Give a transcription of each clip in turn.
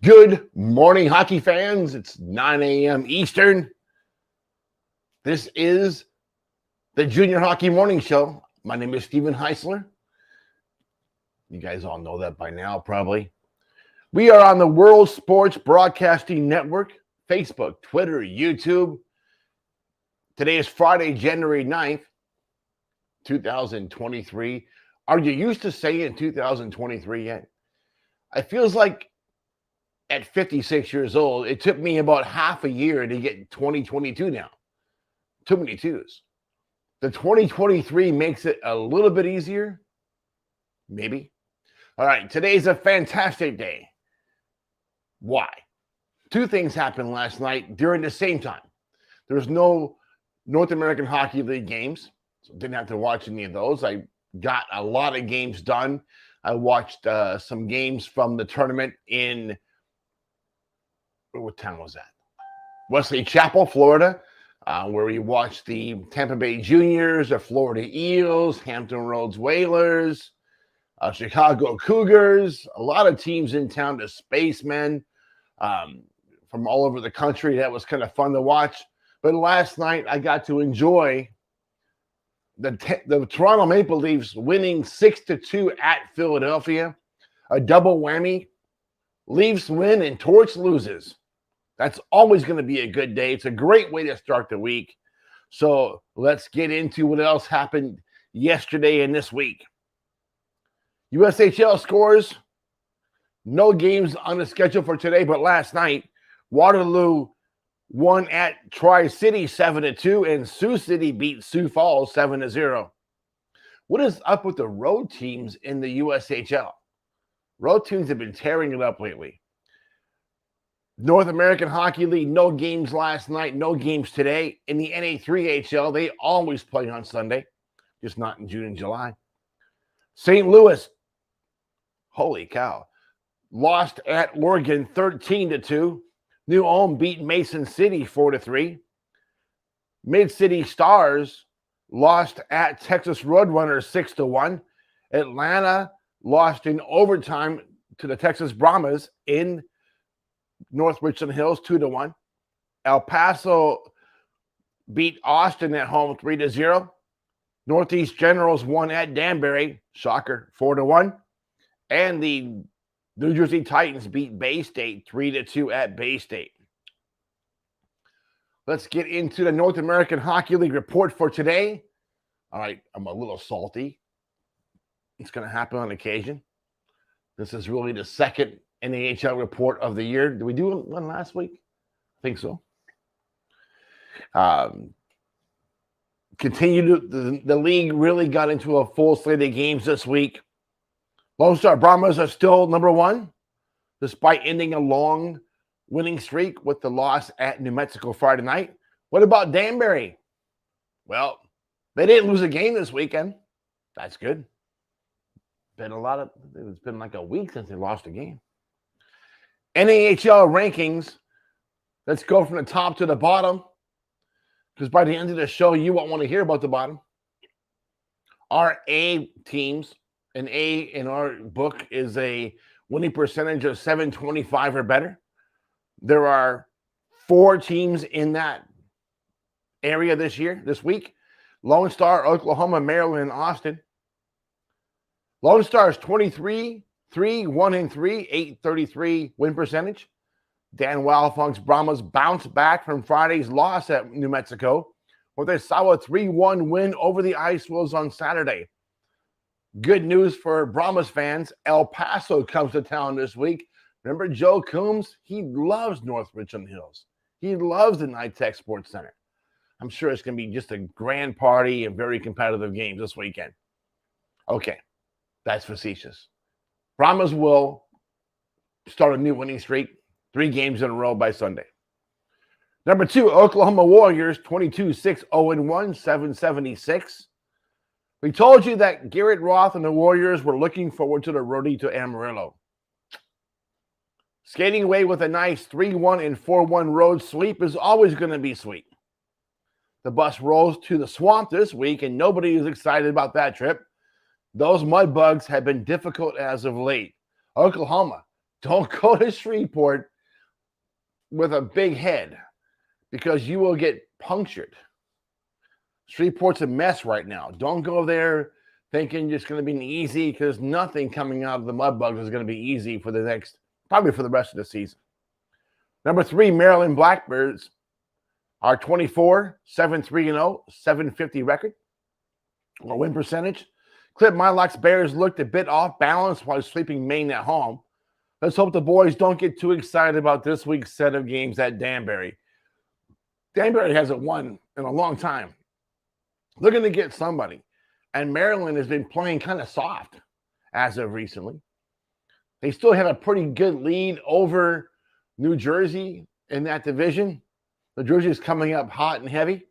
Good morning, hockey fans. It's 9 a.m. Eastern. This is the Junior Hockey Morning Show. My name is Steven Heisler. You guys all know that by now, probably. We are on the World Sports Broadcasting Network, Facebook, Twitter, YouTube. Today is Friday, January 9th, 2023. Are you used to saying 2023 yet? It feels like at 56 years old, it took me about half a year to get 2022 now. Too many twos. The 2023 makes it a little bit easier. Maybe. All right, today's a fantastic day. Why? Two things happened last night during the same time. There was no North American Hockey League games, so didn't have to watch any of those. I got a lot of games done. I watched some games from the tournament in, what town was that? Wesley Chapel, Florida, where we watched the Tampa Bay Juniors, the Florida Eels, Hampton Roads Whalers, Chicago Cougars, a lot of teams in town, the Spacemen from all over the country. That was kind of fun to watch. But last night, I got to enjoy the Toronto Maple Leafs winning 6-2 at Philadelphia, a double whammy. Leafs win and Torch loses. That's always going to be a good day. It's a great way to start the week. So let's get into what else happened yesterday and this week. USHL scores. No games on the schedule for today, but last night, Waterloo won at Tri-City 7-2, and Sioux City beat Sioux Falls 7-0. What is up with the road teams in the USHL? Road teams have been tearing it up lately. North American Hockey League, no games last night, no games today. In the NA3HL, they always play on Sunday, just not in June and July. St. Louis, holy cow, lost at Oregon 13-2. New Ulm beat Mason City 4-3. Mid-City Stars lost at Texas Roadrunners 6-1. Atlanta lost in overtime to the Texas Brahmas in North Richland Hills 2-1. El Paso beat Austin at home 3-0. Northeast Generals won at Danbury, shocker, 4-1. And the New Jersey Titans beat Bay State 3-2 at Bay State. Let's get into the North American Hockey League report for today. All right, I'm a little salty. It's going to happen on occasion. This is really the second NAHL report of the year. Did we do one last week? I think so. The league really got into a full slate of games this week. Lone Star Brahmas are still number one, despite ending a long winning streak with the loss at New Mexico Friday night. What about Danbury? Well, they didn't lose a game this weekend. That's good. It's been like a week since they lost a game. NAHL rankings. Let's go from the top to the bottom, because by the end of the show, you won't want to hear about the bottom. Our A teams, an A in our book is a winning percentage of 725 or better. There are 4 teams in that area this week. Lone Star, Oklahoma, Maryland, and Austin. Lone Star is 23, 3, 1-3, 833 win percentage. Dan Wildfunk's Brahmas bounced back from Friday's loss at New Mexico with a solid 3-1 win over the Ice Wolves on Saturday. Good news for Brahmas fans. El Paso comes to town this week. Remember Joe Coombs? He loves North Richland Hills. He loves the NITEC Sports Center. I'm sure it's going to be just a grand party and very competitive games this weekend. Okay, that's facetious. Brahmas will start a new winning streak, 3 games in a row by Sunday. Number 2, Oklahoma Warriors, 22-6, 0-1, 776. We told you that Garrett Roth and the Warriors were looking forward to the roadie to Amarillo. Skating away with a nice 3-1 and 4-1 road sweep is always going to be sweet. The bus rolls to the swamp this week, and nobody is excited about that trip. Those mud bugs have been difficult as of late. Oklahoma Don't go to Shreveport with a big head because you will get punctured. Shreveport's a mess right now. Don't go there thinking it's going to be easy because nothing coming out of the Mudbugs is going to be easy for the next, probably for the rest of the season. Number 3, Maryland Blackbirds are 24, 7-3-0, 750 record or win percentage. Clip Mylock's Bears looked a bit off balance while sweeping Maine at home. Let's hope the boys don't get too excited about this week's set of games at Danbury. Danbury hasn't won in a long time. Looking to get somebody. And Maryland has been playing kind of soft as of recently. They still have a pretty good lead over New Jersey in that division. New Jersey is coming up hot and heavy.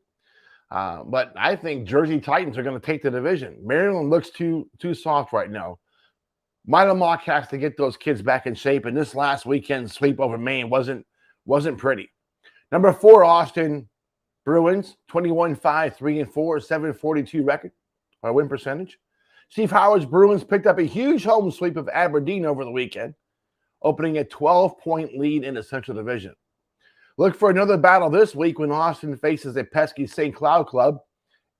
But I think Jersey Titans are going to take the division. Maryland looks too soft right now. Milo Mock has to get those kids back in shape, and this last weekend's sweep over Maine wasn't pretty. Number 4, Austin Bruins, 21-5, 3-4, 742 record, or win percentage. Steve Howard's Bruins picked up a huge home sweep of Aberdeen over the weekend, opening a 12-point lead in the Central Division. Look for another battle this week when Austin faces a pesky St. Cloud club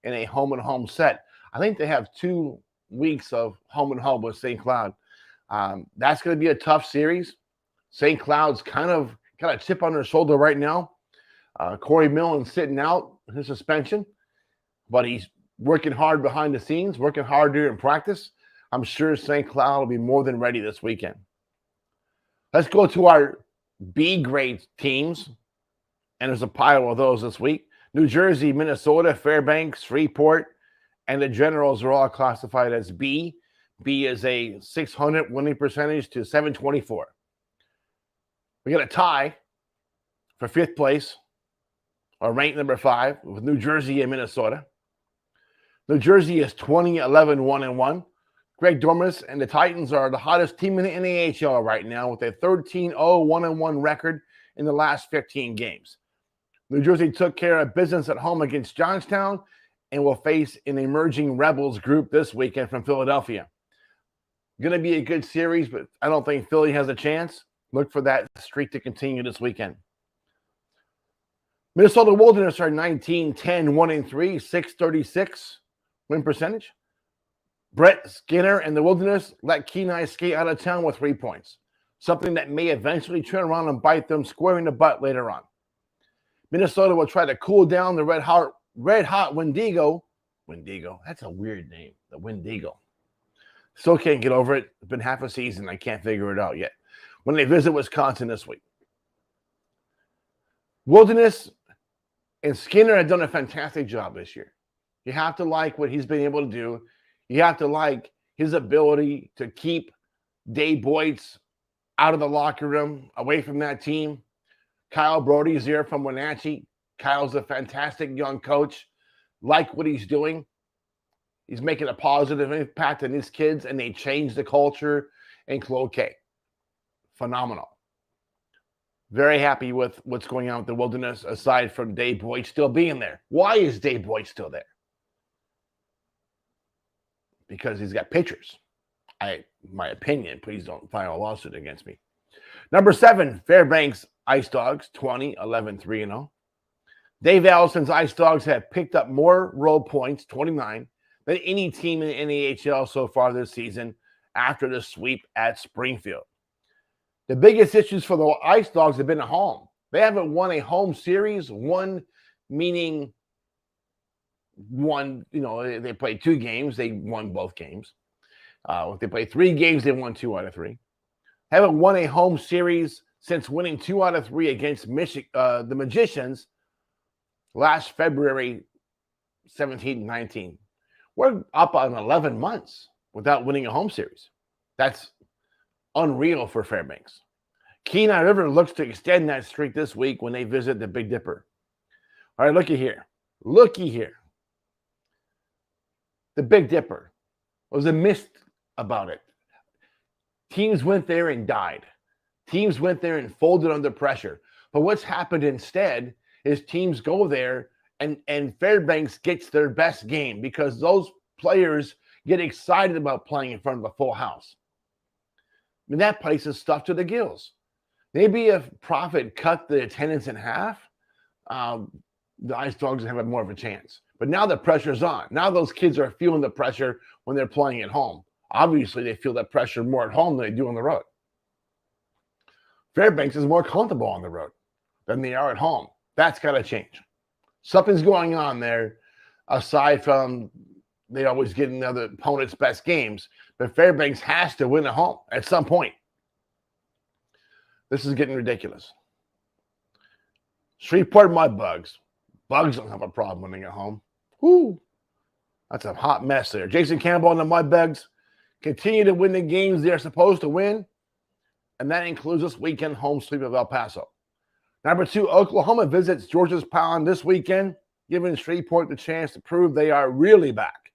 in a home-and-home set. I think they have 2 weeks of home-and-home with St. Cloud. That's going to be a tough series. St. Cloud's kind of got a chip on their shoulder right now. Corey Millen's sitting out his suspension, but he's working hard behind the scenes, working hard during practice. I'm sure St. Cloud will be more than ready this weekend. Let's go to our B grade teams, and there's a pile of those this week. New Jersey, Minnesota, Fairbanks, Shreveport, and the Generals are all classified as B. B is a 600 winning percentage to 724. We got a tie for 5th place, or ranked number 5, with New Jersey and Minnesota. New Jersey is 20-11-1-1. Greg Dormus and the Titans are the hottest team in the NAHL right now with a 13-0-1-1 record in the last 15 games. New Jersey took care of business at home against Johnstown and will face an emerging Rebels group this weekend from Philadelphia. Going to be a good series, but I don't think Philly has a chance. Look for that streak to continue this weekend. Minnesota Wilderness are 19-10-1-3, 636 win percentage. Brett Skinner and the Wilderness let Kenai skate out of town with 3 points, something that may eventually turn around and bite them square in the butt later on. Minnesota will try to cool down the red hot Wendigo. Wendigo, that's a weird name, the Wendigo. Still can't get over it. It's been half a season. I can't figure it out yet. When they visit Wisconsin this week. Wilderness and Skinner have done a fantastic job this year. You have to like what he's been able to do. You have to like his ability to keep Dave Boyce out of the locker room, away from that team. Kyle Brody's here from Wenatchee. Kyle's a fantastic young coach. Like what he's doing. He's making a positive impact on his kids, and they changed the culture in Cloquet. Phenomenal. Very happy with what's going on with the Wilderness, aside from Dave Boyce still being there. Why is Dave Boyce still there? Because he's got pitchers. My opinion, please don't file a lawsuit against me. Number 7, Fairbanks Ice Dogs, 20-11-3-0. Dave Allison's Ice Dogs have picked up more road points, 29, than any team in the NAHL so far this season after the sweep at Springfield. The biggest issues for the Ice Dogs have been at home. They haven't won a home series, one meaning one, they played 2 games, they won both games. If they played 3 games, they won 2 out of 3. Haven't won a home series since winning 2 out of 3 against the Magicians last February 17, 19. We're up on 11 months without winning a home series. That's unreal for Fairbanks. Kenai River looks to extend that streak this week when they visit the Big Dipper. All right, looky here. The Big Dipper. There was a mist about it. Teams went there and died. Teams went there and folded under pressure. But what's happened instead is teams go there and Fairbanks gets their best game because those players get excited about playing in front of a full house. mean, that place is stuffed to the gills. Maybe if Profit cut the attendance in half, the Ice Dogs have more of a chance. But now the pressure's on. Now those kids are feeling the pressure when they're playing at home. Obviously, they feel that pressure more at home than they do on the road. Fairbanks is more comfortable on the road than they are at home. That's got to change. Something's going on there, aside from they always get in the other opponent's best games. But Fairbanks has to win at home at some point. This is getting ridiculous. Shreveport Mudbugs. Bugs don't have a problem winning at home. Whoo! That's a hot mess there. Jason Campbell and the Mudbugs continue to win the games they're supposed to win, and that includes this weekend home sweep of El Paso. Number 2, Oklahoma visits Georgia's Pound this weekend, giving Shreveport the chance to prove they are really back.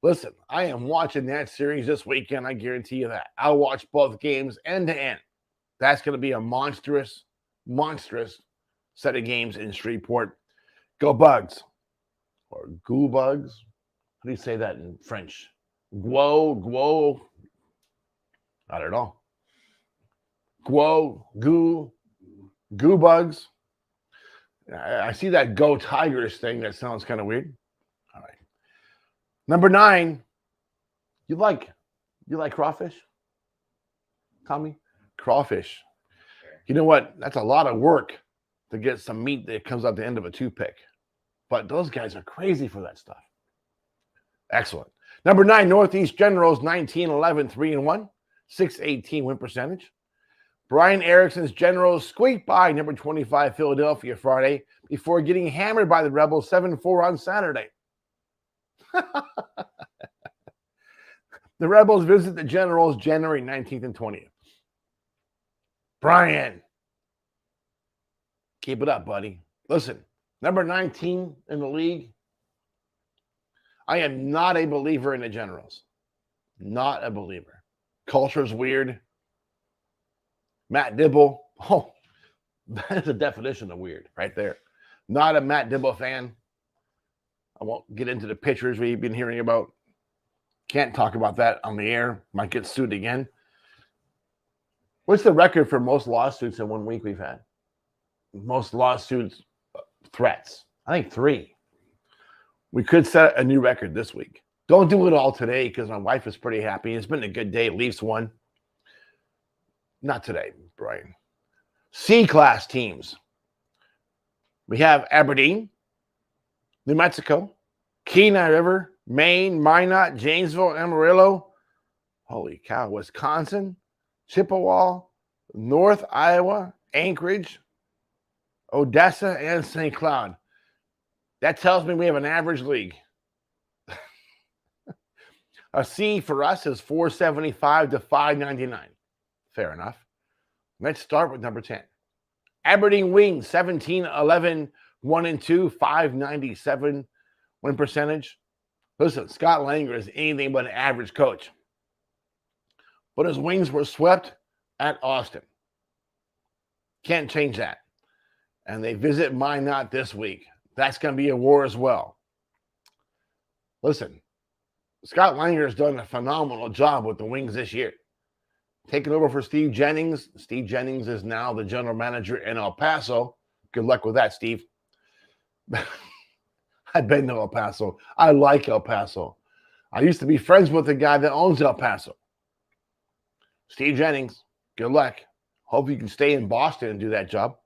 Listen, I am watching that series this weekend. I guarantee you that. I'll watch both games end to end. That's going to be a monstrous set of games in Shreveport. Go Bugs. Or Goo Bugs. How do you say that in French? Guo. I don't know. Guo, Goo Bugs. I see that Go Tigers thing. That sounds kind of weird. All right. Number 9. You like crawfish? Tommy? Crawfish. You know what? That's a lot of work to get some meat that comes out the end of a toothpick. But those guys are crazy for that stuff. Excellent. Number 9, Northeast Generals, 19-11, 3-1, 618 win percentage. Brian Erickson's Generals squeaked by number 25 Philadelphia Friday before getting hammered by the Rebels 7-4 on Saturday. The Rebels visit the Generals January 19th and 20th. Brian, keep it up, buddy. Listen, number 19 in the league. I am not a believer in the Generals. Not a believer. Culture's weird. Matt Dibble. Oh, that is a definition of weird right there. Not a Matt Dibble fan. I won't get into the pictures we've been hearing about. Can't talk about that on the air. Might get sued again. What's the record for most lawsuits in 1 week we've had? Most lawsuits, threats. I think 3. We could set a new record this week. Don't do it all today because my wife is pretty happy. It's been a good day. Leafs won. Not today, Brian. C-class teams. We have Aberdeen, New Mexico, Kenai River, Maine, Minot, Janesville, Amarillo. Holy cow. Wisconsin, Chippewa, North Iowa, Anchorage, Odessa, and St. Cloud. That tells me we have an average league. A C for us is 475 to 599. Fair enough. Let's start with number 10. Aberdeen Wings, 17-11, 1-2, 597 win percentage. Listen, Scott Langer is anything but an average coach. But his Wings were swept at Austin. Can't change that. And they visit Minot this week. That's going to be a war as well. Listen, Scott Langer has done a phenomenal job with the Wings this year. Taking over for Steve Jennings. Steve Jennings is now the general manager in El Paso. Good luck with that, Steve. I've been to El Paso. I like El Paso. I used to be friends with the guy that owns El Paso. Steve Jennings, good luck. Hope you can stay in Boston and do that job.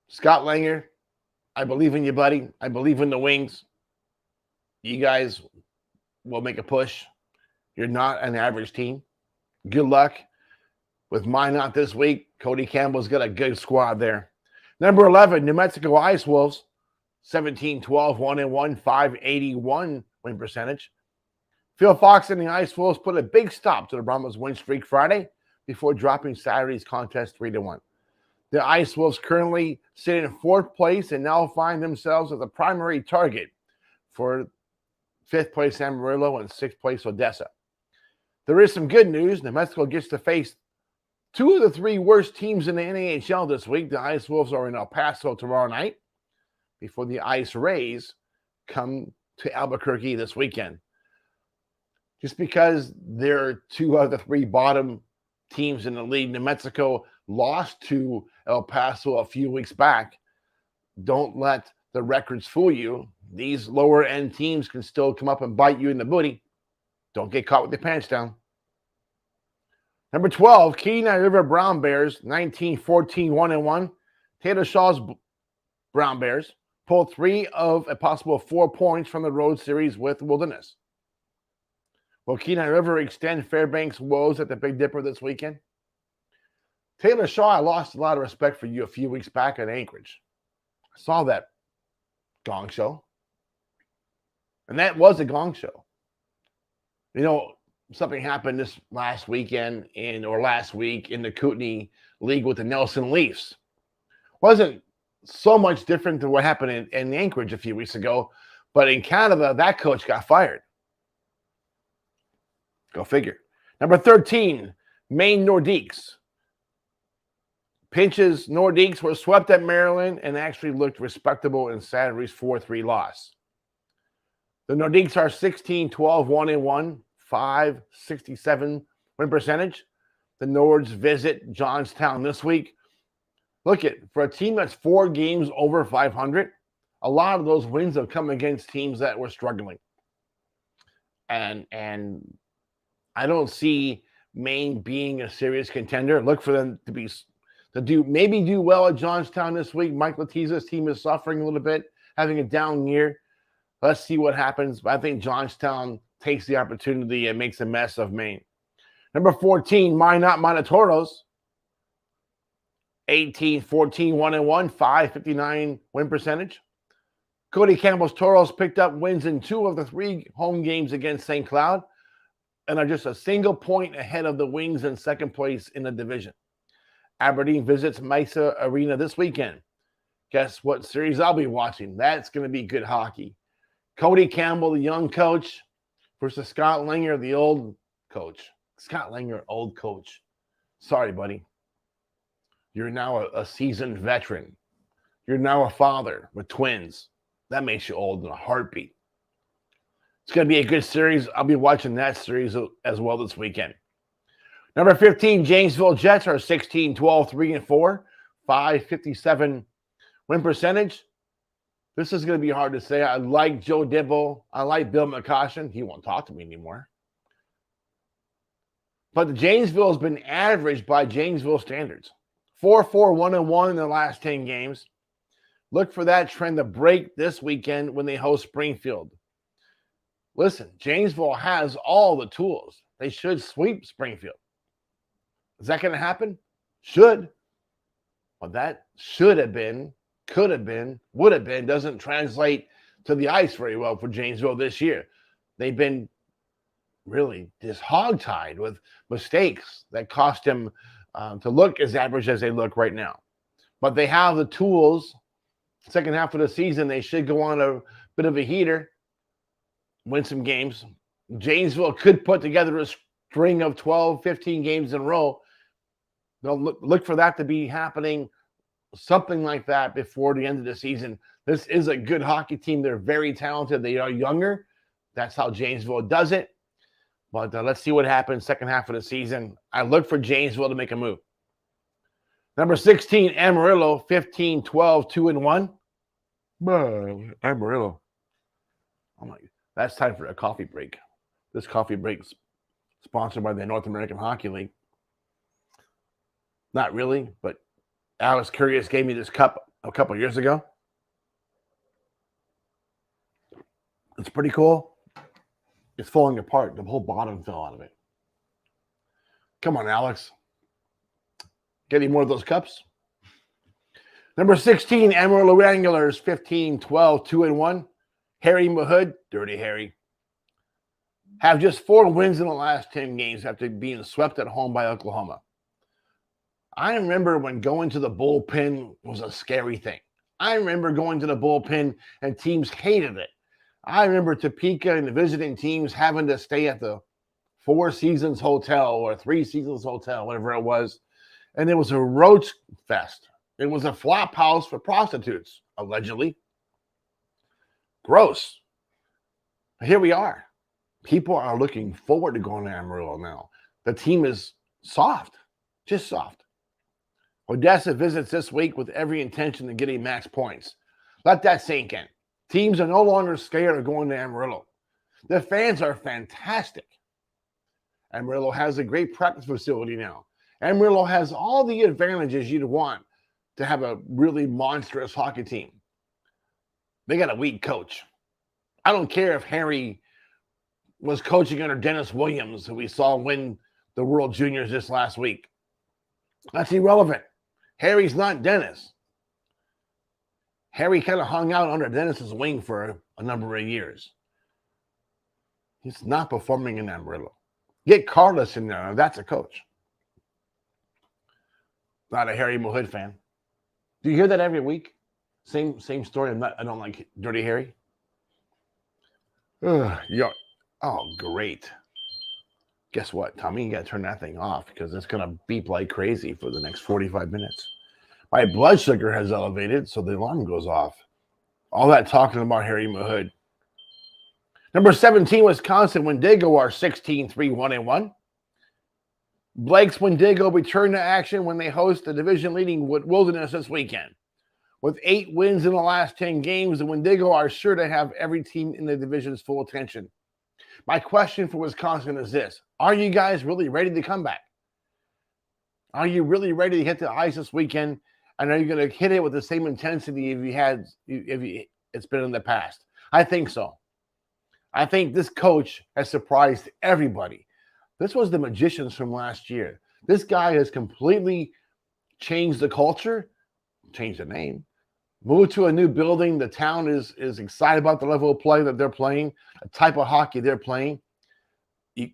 Scott Langer, I believe in you, buddy. I believe in the Wings. You guys will make a push. You're not an average team. Good luck with Minot this week. Cody Campbell's got a good squad there. Number 11, New Mexico Ice Wolves, 17-12, 1-1, 581 win percentage. Phil Fox and the Ice Wolves put a big stop to the Brahmas win streak Friday before dropping Saturday's contest 3-1. The Ice Wolves currently sit in 4th place and now find themselves as a primary target for 5th place Amarillo and 6th place Odessa. There is some good news. New Mexico gets to face 2 of the 3 worst teams in the NAHL this week. The Ice Wolves are in El Paso tomorrow night before the Ice Rays come to Albuquerque this weekend. just because they're two of the three bottom teams in the league. New Mexico lost to El Paso a few weeks back. Don't let the records fool you. These lower end teams can still come up and bite you in the booty. Don't get caught with your pants down. Number 12, Kenai River Brown Bears, 19-14, 1-1. Taylor Shaw's Brown Bears pulled 3 of a possible 4 points from the road series with Wilderness. Will Kenai River extend Fairbanks' woes at the Big Dipper this weekend? Taylor Shaw, I lost a lot of respect for you a few weeks back at Anchorage. I saw that gong show. And that was a gong show. You know, something happened this last week in the Kootenai League with the Nelson Leafs. Wasn't so much different than what happened in Anchorage a few weeks ago, but in Canada, that coach got fired. Go figure. Number 13, Maine Nordiques. Pinch's Nordiques were swept at Maryland and actually looked respectable in Saturday's 4-3 loss. The Nordiques are 16-12, 1-1, 567 win percentage. The Nords visit Johnstown this week. Look at, for a team that's 4 games over 500, a lot of those wins have come against teams that were struggling. And I don't see Maine being a serious contender. Look for them to do well at Johnstown this week. Mike Latiza's team is suffering a little bit, having a down year. Let's see what happens. But I think Johnstown takes the opportunity and makes a mess of Maine. Number 14, Minot Montoros. 18-14, 1-1, 559 win percentage. Cody Campbell's Toros picked up wins in 2 of the 3 home games against St. Cloud and are just a single point ahead of the Wings in second place in the division. Aberdeen visits Mesa Arena this weekend. Guess what series I'll be watching? That's going to be good hockey. Cody Campbell, the young coach, versus Scott Langer, the old coach. Scott Langer, old coach. Sorry, buddy. You're now a seasoned veteran. You're now a father with twins. That makes you old in a heartbeat. It's going to be a good series. I'll be watching that series as well this weekend. Number 15, Janesville Jets are 16-12, 3-4, 557 win percentage. This is going to be hard to say. I like Joe Dibble. I like Bill McCoshen. He won't talk to me anymore. But the Janesville has been average by Janesville standards. 4-4, 1-1 in the last 10 games. Look for that trend to break this weekend when they host Springfield. Listen, Janesville has all the tools. They should sweep Springfield. Is that going to happen? Should. But that should have been, could have been, would have been, doesn't translate to the ice very well for Janesville this year. They've been really just hogtied with mistakes that cost them to look as average as they look right now. But they have the tools. Second half of the season, they should go on a bit of a heater, win some games. Janesville could put together a string of 12, 15 games in a row. They'll look for that to be happening, something like that before the end of the season. This is a good hockey team. They're very talented. They are younger. That's how Janesville does it. But let's see what happens second half of the season. I look for Janesville to make a move. Number 16, Amarillo, 15-12, 2-1. Amarillo. Oh my, that's time for a coffee break. This coffee break is sponsored by the North American Hockey League. Not really, but Alex Curious gave me this cup a couple years ago. It's pretty cool. It's falling apart. The whole bottom fell out of it. Come on, Alex. Get any more of those cups? Number 16, Amarillo Wranglers, 15-12, 2-1. Harry Mahood, Dirty Harry, have just 4 wins in the last 10 games after being swept at home by Oklahoma. I remember when going to the bullpen was a scary thing. I remember going to the bullpen and teams hated it. I remember Topeka and the visiting teams having to stay at the 4 Seasons Hotel or 3 Seasons Hotel, whatever it was. And it was a roach fest. It was a flop house for prostitutes, allegedly. Gross. Here we are. People are looking forward to going to Amarillo now. The team is soft, just soft. Odessa visits this week with every intention of getting max points. Let that sink in. Teams are no longer scared of going to Amarillo. The fans are fantastic. Amarillo has a great practice facility now. Amarillo has all the advantages you'd want to have a really monstrous hockey team. They got a weak coach. I don't care if Harry was coaching under Dennis Williams, who we saw win the World Juniors this last week. That's irrelevant. Harry's not Dennis. Harry kind of hung out under Dennis's wing for a number of years. He's not performing in Amarillo. Get Carlos in there. That's a coach. Not a Harry Mahood fan. Do you hear that every week? Same story. I don't like Dirty Harry. Oh, great. Guess what, Tommy? You got to turn that thing off because it's going to beep like crazy for the next 45 minutes. My blood sugar has elevated, so the alarm goes off. All that talking about Harry Mahood. Number 17, Wisconsin Wendigo are 16-3-1-1. Blake's Wendigo return to action when they host the division-leading Wilderness this weekend. With 8 wins in the last 10 games, the Wendigo are sure to have every team in the division's full attention. My question for Wisconsin is this. Are you guys really ready to come back? Are you really ready to hit the ice this weekend? And are you going to hit it with the same intensity it's been in the past? I think so. I think this coach has surprised everybody. This was the Magicians from last year. This guy has completely changed the culture, changed the name, moved to a new building. The town is excited about the level of play that they're playing, the type of hockey they're playing.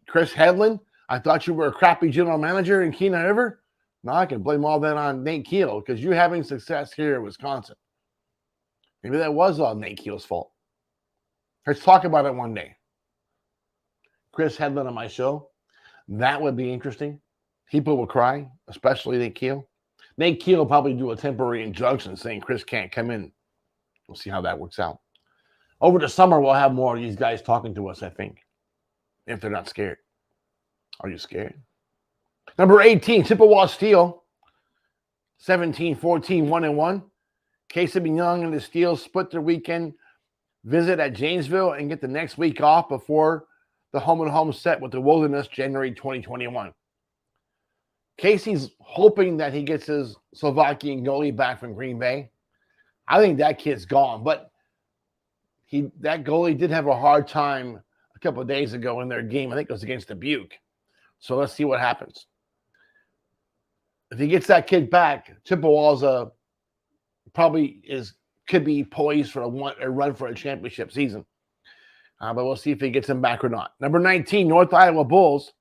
Chris Hedlund, I thought you were a crappy general manager in Kenai River. Now I can blame all that on Nate Kehl because you're having success here in Wisconsin. Maybe that was all Nate Kehl's fault. Let's talk about it one day. Chris Hedlund on my show. That would be interesting. People will cry, especially Nate Kehl. Nate Kehl will probably do a temporary injunction saying Chris can't come in. We'll see how that works out. Over the summer, we'll have more of these guys talking to us, I think, if they're not scared. Are you scared? Number 18, Chippewa Steel, 17-14-1-1. Casey Young and the Steel split their weekend visit at Janesville and get the next week off before the home-and-home set with the Wilderness January 2021. Casey's hoping that he gets his Slovakian goalie back from Green Bay. I think that kid's gone, but that goalie did have a hard time a couple of days ago in their game. I think it was against Dubuque. So let's see what happens. If he gets that kid back, Chippewa's could be poised for a run for a championship season. But we'll see if he gets him back or not. Number 19, North Iowa Bulls,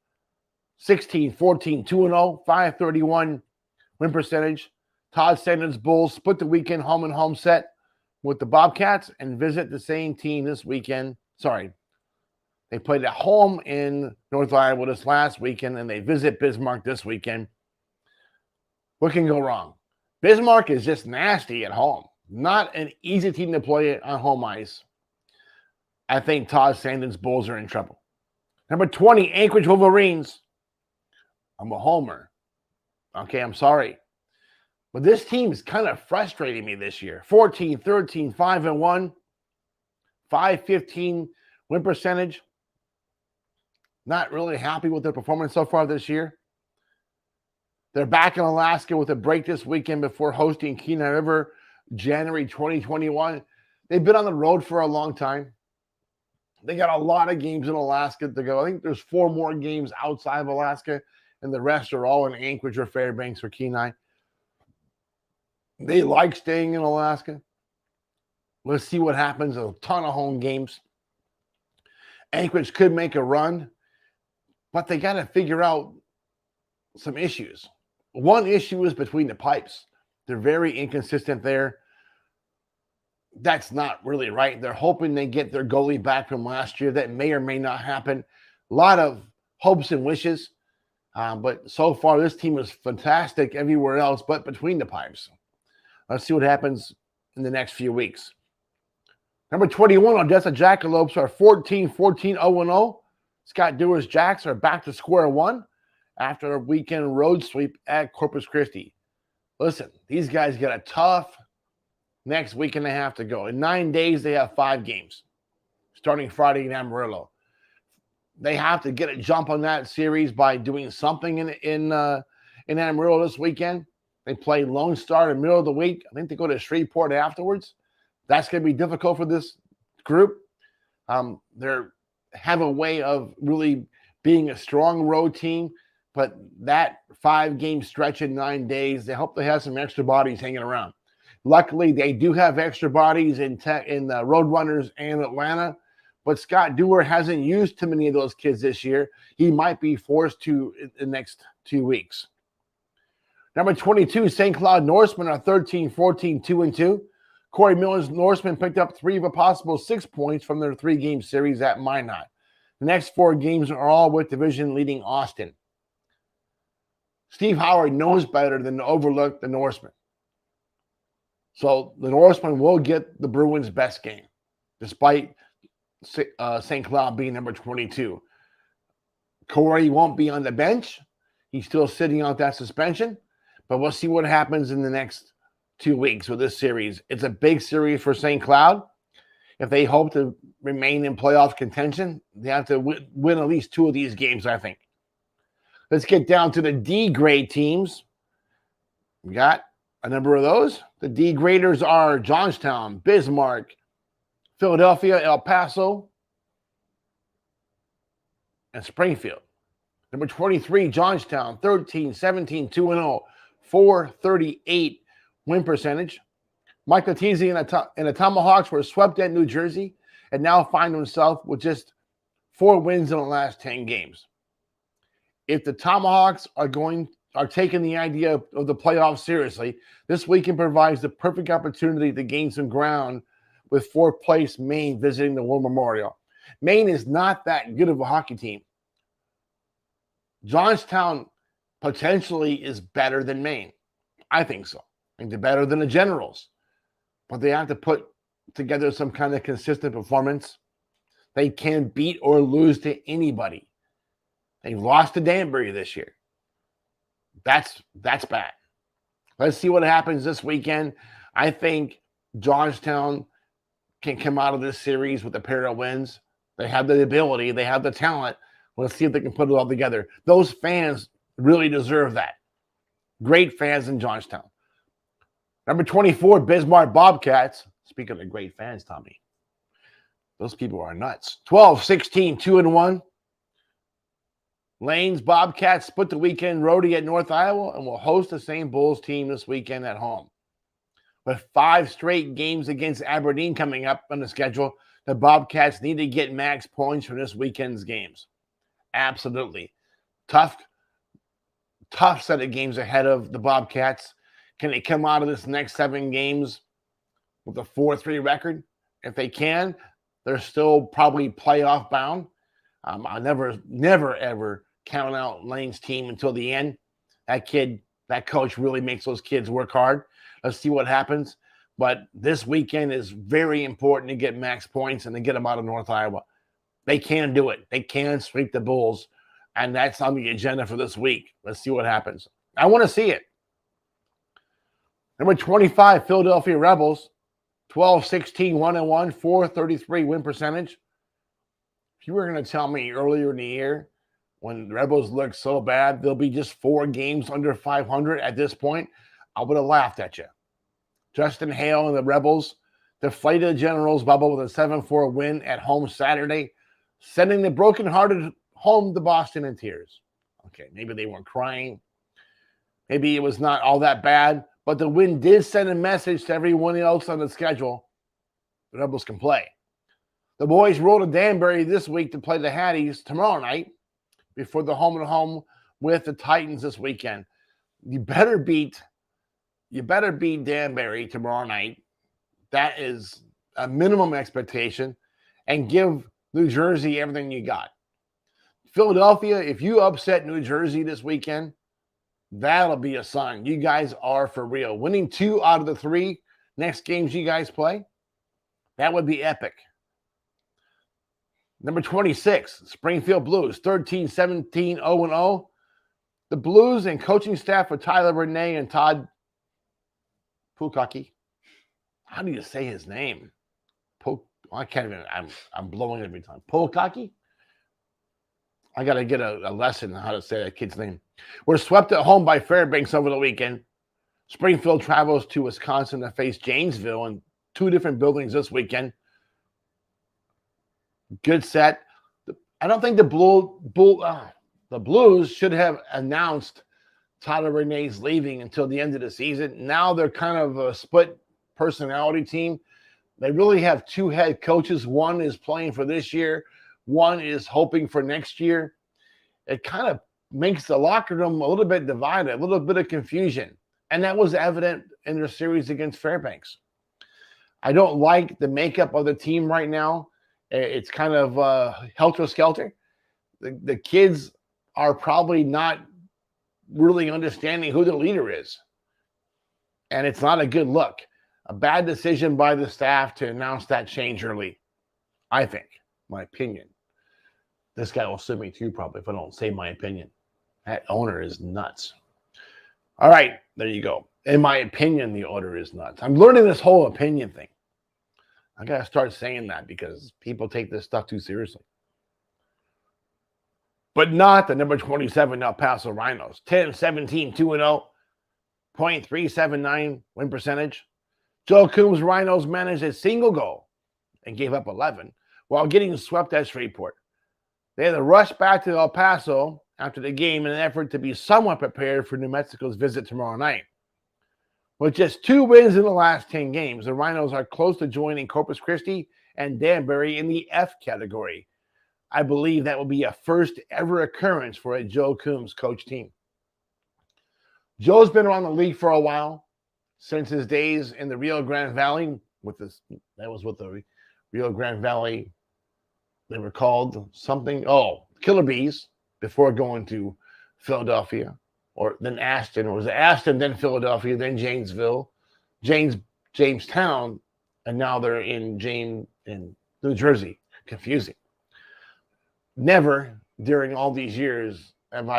16-14-2-0, .531 win percentage. Todd Sanders Bulls split the weekend home and home set with the Bobcats and visit the same team this weekend. Sorry. They played at home in North Iowa this last weekend, and they visit Bismarck this weekend. What can go wrong? Bismarck is just nasty at home. Not an easy team to play on home ice. I think Todd Sanders Bulls are in trouble. Number 20, Anchorage Wolverines. I'm a homer. Okay, I'm sorry. But this team is kind of frustrating me this year. 14-13, 5-1, .515 win percentage. Not really happy with their performance so far this year. They're back in Alaska with a break this weekend before hosting Kenai River January 2021. They've been on the road for a long time. They got a lot of games in Alaska to go. I think there's 4 more games outside of Alaska, and the rest are all in Anchorage or Fairbanks or Kenai. They like staying in Alaska. Let's see what happens. A ton of home games. Anchorage could make a run, but they got to figure out some issues. One issue is between the pipes. They're very inconsistent there. That's not really right. They're hoping they get their goalie back from last year. That may or may not happen. A lot of hopes and wishes. But so far, this team is fantastic everywhere else but between the pipes. Let's see what happens in the next few weeks. Number 21, Odessa Jackalopes are 14-14-0-0. Scott Dewar's Jacks are back to square one after a weekend road sweep at Corpus Christi. Listen, these guys got a tough next week and a half to go. In 9 days, they have 5 games, starting Friday in Amarillo. They have to get a jump on that series by doing something in Amarillo this weekend. They play Lone Star in the middle of the week. I think they go to Shreveport afterwards. That's going to be difficult for this group. They have a way of really being a strong road team, but that 5-game stretch in 9 days, they hope they have some extra bodies hanging around. Luckily, they do have extra bodies in the Roadrunners and Atlanta, but Scott Dewar hasn't used too many of those kids this year. He might be forced to in the next 2 weeks. Number 22, St. Cloud Norsemen are 13-14, 2-2. Corey Miller's Norsemen picked up 3 of a possible 6 points from their 3-game series at Minot. The next 4 games are all with division-leading Austin. Steve Howard knows better than to overlook the Norsemen. So the Norsemen will get the Bruins' best game, despite St. Cloud being number 22. Corey won't be on the bench. He's still sitting out that suspension. But we'll see what happens in the next 2 weeks with this series. It's a big series for St. Cloud. If they hope to remain in playoff contention, they have to win at least 2 of these games, I think. Let's get down to the D-grade teams. We got a number of those. The D-graders are Johnstown, Bismarck, Philadelphia, El Paso, and Springfield. Number 23, Johnstown, 13-17, 2-0, 438 win percentage. Mike Latizzi and the Tomahawks were swept at New Jersey and now find themselves with just 4 wins in the last 10 games. If the Tomahawks are taking the idea of the playoffs seriously, this weekend provides the perfect opportunity to gain some ground with 4th place Maine visiting the War Memorial. Maine is not that good of a hockey team. Johnstown potentially is better than Maine. I think so. I think they're better than the Generals. But they have to put together some kind of consistent performance. They can't beat or lose to anybody. They've lost to Danbury this year. That's bad. Let's see what happens this weekend. I think Johnstown can come out of this series with a pair of wins. They have the ability. They have the talent. Let's see if they can put it all together. Those fans really deserve that. Great fans in Johnstown. Number 24, Bismarck Bobcats. Speaking of great fans, Tommy, those people are nuts. 12-16, 2-1. Lane's Bobcats split the weekend roadie at North Iowa and will host the St. Bulls team this weekend at home. With 5 straight games against Aberdeen coming up on the schedule, the Bobcats need to get max points from this weekend's games. Absolutely. Tough set of games ahead of the Bobcats. Can they come out of this next 7 games with a 4-3 record? If they can, they're still probably playoff bound. I'll never, ever count out Lane's team until the end. That coach really makes those kids work hard. Let's see what happens. But this weekend is very important to get max points and to get them out of North Iowa. They can do it. They can sweep the Bulls. And that's on the agenda for this week. Let's see what happens. I want to see it. Number 25, Philadelphia Rebels. 12-16, 1-1, 433 win percentage. If you were going to tell me earlier in the year when the Rebels looked so bad, they'll be just 4 games under 500 at this point, I would have laughed at you. Justin Hale and the Rebels deflated the Generals bubble with a 7-4 win at home Saturday, sending the brokenhearted home to Boston in tears. Okay, maybe they weren't crying. Maybe it was not all that bad, but the win did send a message to everyone else on the schedule. The Rebels can play. The boys roll to Danbury this week to play the Hatties tomorrow night before the home-and-home with the Titans this weekend. You better beat Danbury tomorrow night. That is a minimum expectation, and give New Jersey everything you got. Philadelphia, if you upset New Jersey this weekend, that'll be a sign you guys are for real. Winning 2 out of the 3 next games you guys play, that would be epic. Number 26, Springfield Blues, 13-17, 0-0. The Blues and coaching staff of Tyler Renee and Todd Pukaki. How do you say his name? I can't even. I'm blowing every time. Pukaki. I got to get a lesson on how to say that kid's name. We're swept at home by Fairbanks over the weekend. Springfield travels to Wisconsin to face Janesville in 2 different buildings this weekend. Good set. I don't think the Blues should have announced Tyler Renee's leaving until the end of the season. Now they're kind of a split personality team. They really have 2 head coaches. One is playing for this year. One is hoping for next year. It kind of makes the locker room a little bit divided, a little bit of confusion. And that was evident in their series against Fairbanks. I don't like the makeup of the team right now. It's kind of helter-skelter. The kids are probably not really understanding who the leader is. And it's not a good look. A bad decision by the staff to announce that change early, I think, my opinion. This guy will sue me too, probably, if I don't say my opinion. That owner is nuts. All right, there you go. In my opinion, the owner is nuts. I'm learning this whole opinion thing. I got to start saying that because people take this stuff too seriously. But not the number 27 El Paso Rhinos. 10-17, 2-0, .379 win percentage. Joe Coombs' Rhinos managed a single goal and gave up 11 while getting swept at Shreveport. They had to rush back to El Paso after the game in an effort to be somewhat prepared for New Mexico's visit tomorrow night. With just 2 wins in the last 10 games, the Rhinos are close to joining Corpus Christi and Danbury in the F category. I believe that will be a first ever occurrence for a Joe Coombs coach team. Joe's been around the league for a while, since his days in the Rio Grande Valley. With the Rio Grande Valley. They were called something. Killer Bees, before going to Philadelphia, or then Aston, or was it Aston, then Philadelphia, then Janesville, Jamestown, and now they're in New Jersey. Confusing. Never during all these years can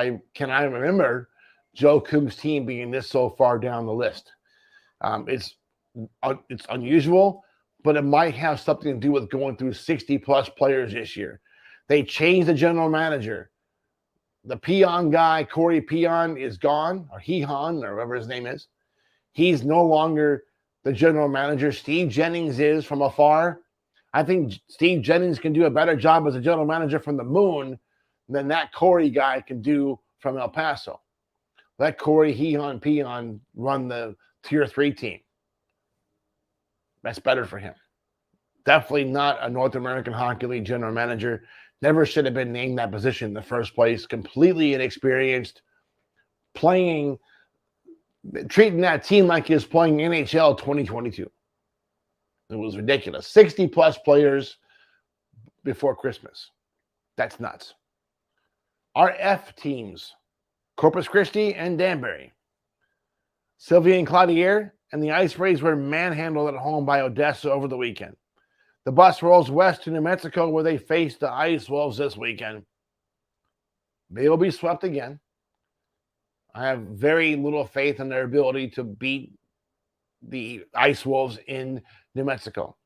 I remember Joe Coombs' team being this so far down the list. It's unusual, but it might have something to do with going through 60-plus players this year. They changed the general manager. The Peon guy, Corey Peon, is gone, or Hehan, or whatever his name is. He's no longer the general manager. Steve Jennings is from afar. I think Steve Jennings can do a better job as a general manager from the moon than that Corey guy can do from El Paso. Let Corey Hehan Peon run the Tier 3 team. That's better for him. Definitely not a North American Hockey League general manager. Never should have been named that position in the first place. Completely inexperienced. Treating that team like he was playing NHL 2022. It was ridiculous. 60-plus players before Christmas. That's nuts. Our F teams, Corpus Christi and Danbury. Sylvia and Cloutier and the Ice Rays were manhandled at home by Odessa over the weekend. The bus rolls west to New Mexico, where they face the Ice Wolves this weekend. They will be swept again. I have very little faith in their ability to beat the Ice Wolves in New Mexico.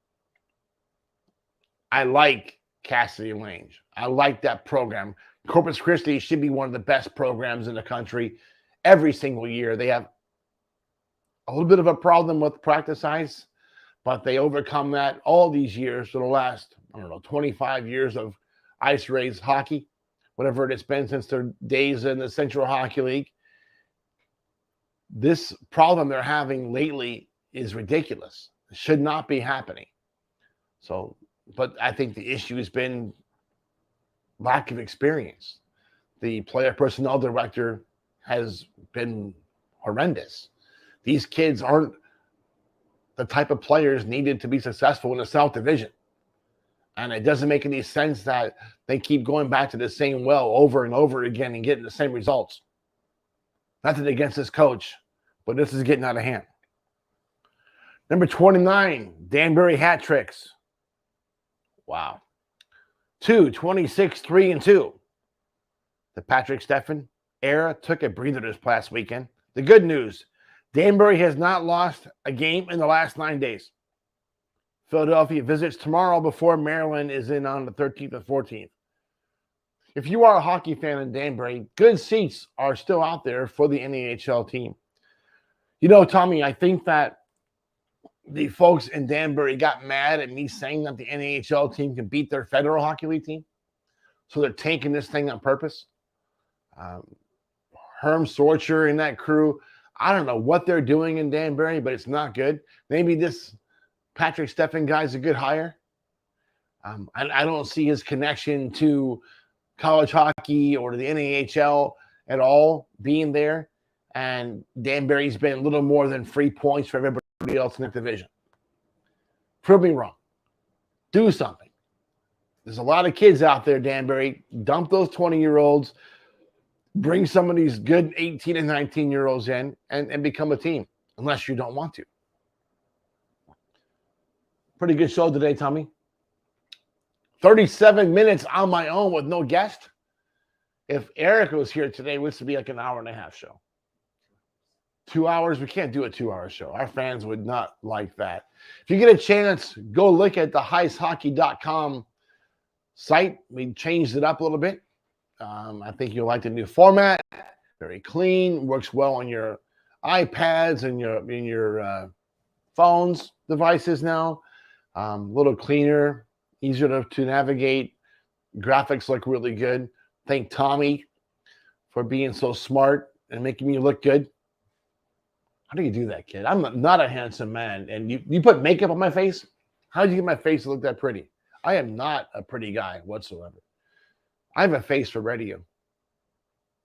I like Cassidy Lange. I like that program. Corpus Christi should be one of the best programs in the country. Every single year, they have a little bit of a problem with practice ice, but they overcome that all these years for the last, 25 years of Ice Rays hockey, whatever it's been since their days in the Central Hockey League. This problem they're having lately is ridiculous. It should not be happening. So, but I think the issue has been lack of experience. The player personnel director has been horrendous. These kids aren't the type of players needed to be successful in the South Division. And it doesn't make any sense that they keep going back to the same well over and over again and getting the same results. Nothing against this coach, but this is getting out of hand. Number 29, Danbury hat tricks. Wow. to 26-3-2. The Patrick Steffen era took a breather this past weekend. The good news, Danbury has not lost a game in the last 9 days. Philadelphia visits tomorrow before Maryland is in on the 13th and 14th. If you are a hockey fan in Danbury, good seats are still out there for the NAHL team. You know, Tommy, I think that the folks in Danbury got mad at me saying that the NAHL team can beat their Federal Hockey League team. So they're tanking this thing on purpose. Herm Sorcher and that crew, I don't know what they're doing in Danbury, but it's not good. Maybe this Patrick Steffen guy's a good hire. I don't see his connection to college hockey or to the NAHL at all being there. And Danbury's been a little more than 3 points for everybody else in that division. Prove me wrong. Do something. There's a lot of kids out there, Danbury. Dump those 20-year-olds. Bring some of these good 18 and 19-year-olds in and become a team, unless you don't want to. Pretty good show today, Tommy. 37 minutes on my own with no guest. If Eric was here today, this would be like an hour-and-a-half show. 2 hours? We can't do a 2-hour show. Our fans would not like that. If you get a chance, go look at the heisthockey.com site. We changed it up a little bit. I think you'll like the new format. Very clean. Works well on your iPads and your phones devices now. A little cleaner, easier to navigate. Graphics look really good. Thank Tommy for being so smart and making me look good. How do you do that, kid? I'm not a handsome man. And you put makeup on my face? How did you get my face to look that pretty? I am not a pretty guy whatsoever. I have a face for radio.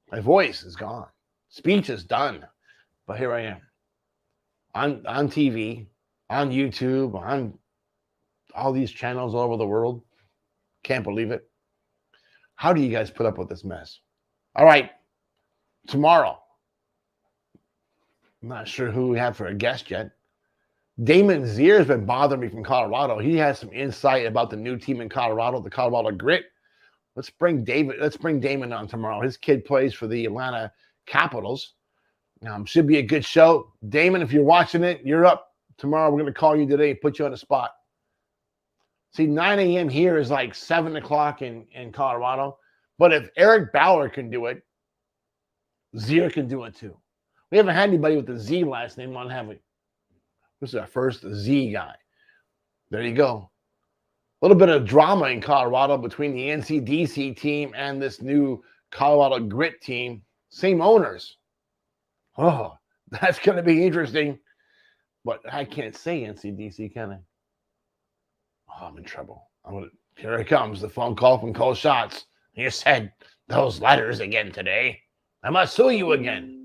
My voice is gone. Speech is done. But here I am. On TV, on YouTube, on all these channels all over the world. Can't believe it. How do you guys put up with this mess? All right. Tomorrow. I'm not sure who we have for a guest yet. Damon Zier has been bothering me from Colorado. He has some insight about the new team in Colorado, the Colorado Grit. Let's bring Damon on tomorrow. His kid plays for the Atlanta Capitals. Should be a good show. Damon, if you're watching it, you're up. Tomorrow we're going to call you today and put you on the spot. See, 9 a.m. here is like 7 o'clock in Colorado. But if Eric Bauer can do it, Zier can do it too. We haven't had anybody with the Z last name on, have we? This is our first Z guy. There you go. A little bit of drama in Colorado between the NCDC team and this new Colorado Grit team. Same owners. Oh, that's going to be interesting. But I can't say NCDC, can I? Oh, I'm in trouble. Here it comes, the phone call from Cole Schatz. You said those letters again today. I must sue you again.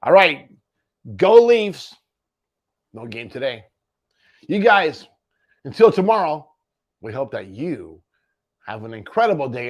All right, go Leafs. No game today. You guys, until tomorrow, we hope that you have an incredible day.